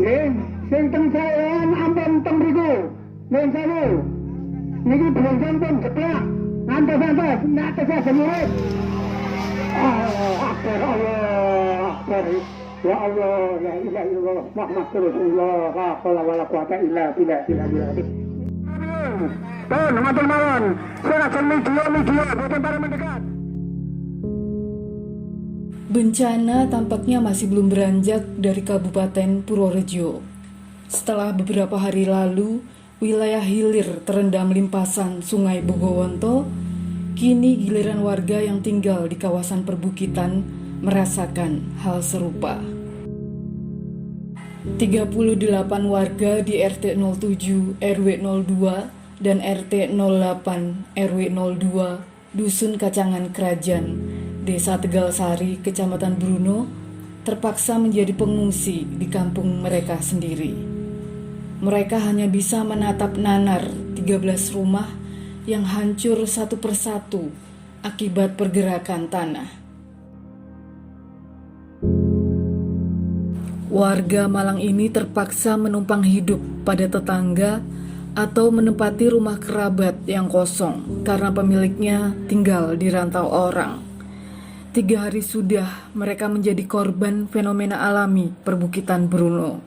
Nggih, sing teng saean ampun teng mriku. Nuwun sewu. Niki bronjon pun jeblak. Ngantos-antos nek tesih semurit. Akbar Allah, akbar. Ya Allah, la ilaha illallah, Muhammadur Rasulullah, la haula wala quwata illa billah. Pun matur mawon. Serahkan media boten para mendekat. Bencana tampaknya masih belum beranjak dari Kabupaten Purworejo. Setelah beberapa hari lalu, wilayah hilir terendam limpasan Sungai Bogowonto, kini giliran warga yang tinggal di kawasan perbukitan merasakan hal serupa. 38 warga di RT 07 RW 02 dan RT 08 RW 02 Dusun Kacangan Kerajaan, Desa Tegalsari, Kecamatan Bruno, terpaksa menjadi pengungsi di kampung mereka sendiri. Mereka hanya bisa menatap nanar 13 rumah yang hancur satu persatu akibat pergerakan tanah. Warga Malang ini terpaksa menumpang hidup pada tetangga atau menempati rumah kerabat yang kosong karena pemiliknya tinggal di rantau orang. 3 hari sudah mereka menjadi korban fenomena alami perbukitan Bruno.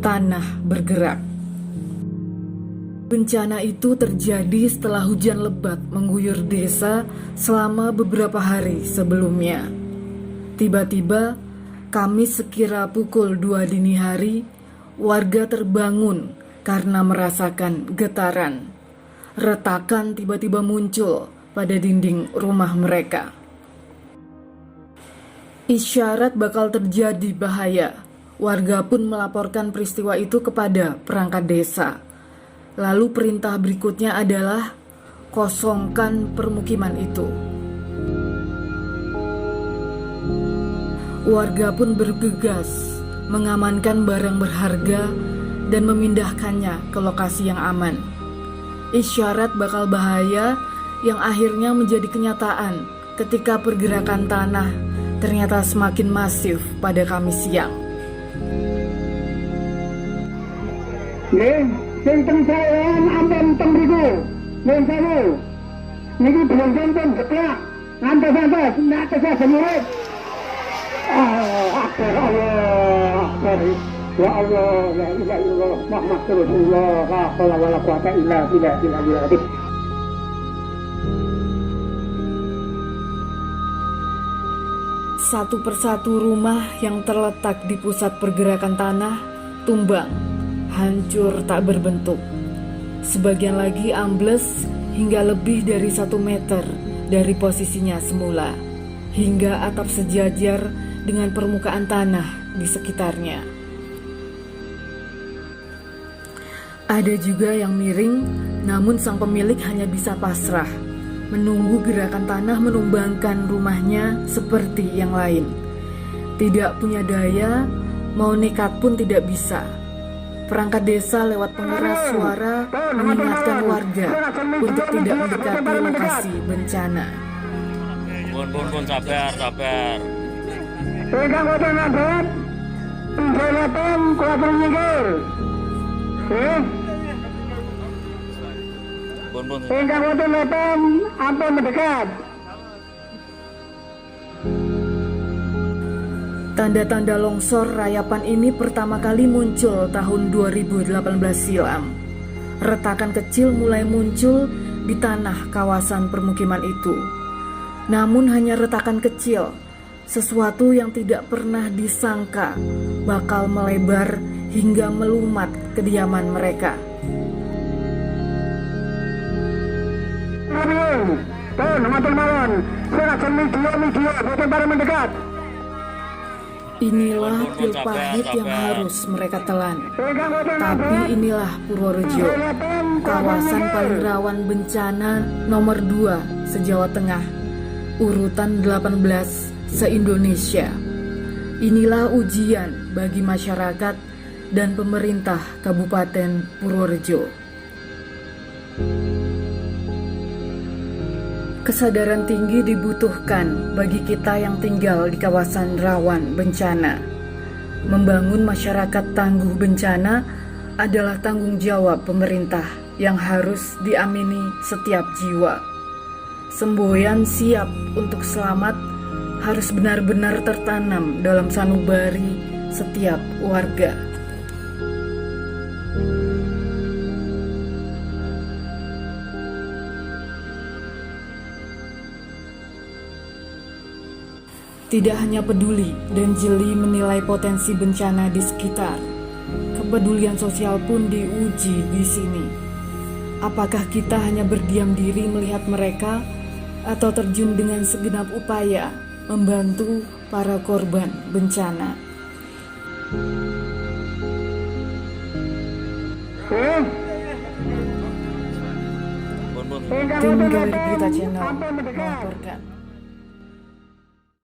Tanah bergerak. Bencana itu terjadi setelah hujan lebat mengguyur desa selama beberapa hari sebelumnya. Tiba-tiba, Kamis sekira pukul 2 dini hari, warga terbangun karena merasakan getaran. Retakan tiba-tiba muncul pada dinding rumah mereka. Isyarat bakal terjadi bahaya. Warga pun melaporkan peristiwa itu kepada perangkat desa. Lalu perintah berikutnya adalah kosongkan permukiman itu. Warga pun bergegas mengamankan barang berharga dan memindahkannya ke lokasi yang aman. Isyarat bakal bahaya yang akhirnya menjadi kenyataan ketika pergerakan tanah ternyata semakin masif pada Kamis siang. Nggih, sing teng saean ampun teng mriku. Nuwun sewu. Niki bronjon pun jeblak. Ngantos-antos nek tesih semurit. Akbar Allah, akbar. Ya Allah, la ilaha illallah, Muhammadur Rasulullah, la haula wala quwata illa billah. Satu persatu rumah yang terletak di pusat pergerakan tanah tumbang, hancur tak berbentuk. Sebagian lagi ambles hingga lebih dari 1 meter dari posisinya semula, hingga atap sejajar dengan permukaan tanah di sekitarnya. Ada juga yang miring, namun sang pemilik hanya bisa pasrah, menunggu gerakan tanah menumbangkan rumahnya seperti yang lain. Tidak punya daya, mau nekat pun tidak bisa. Perangkat desa lewat pengeras suara mengingatkan warga untuk tidak mendekati lokasi bencana. Bun, sabar. Ingkang boten ngabot, pinjalaken kuwatir nyingkir. Bun. Ingkang boten ngabot, ampun mendekat. Tanda-tanda longsor rayapan ini pertama kali muncul tahun 2018 silam. Retakan kecil mulai muncul di tanah kawasan permukiman itu. Namun hanya retakan kecil, sesuatu yang tidak pernah disangka bakal melebar hingga melumat kediaman mereka. Pun matur mawon, serahkan media boten para mendekat. Inilah pil pahit yang harus mereka telan. Tapi inilah Purworejo, kawasan paling rawan bencana nomor 2 se-Jawa Tengah, urutan 18 se-Indonesia. Inilah ujian bagi masyarakat dan pemerintah Kabupaten Purworejo. Kesadaran tinggi dibutuhkan bagi kita yang tinggal di kawasan rawan bencana. Membangun masyarakat tangguh bencana adalah tanggung jawab pemerintah yang harus diamini setiap jiwa. Semboyan siap untuk selamat harus benar-benar tertanam dalam sanubari setiap warga. Tidak hanya peduli dan jeli menilai potensi bencana di sekitar, kepedulian sosial pun diuji di sini. Apakah kita hanya berdiam diri melihat mereka, atau terjun dengan segenap upaya membantu para korban bencana? Tim Galeri Berita Channel melaporkan.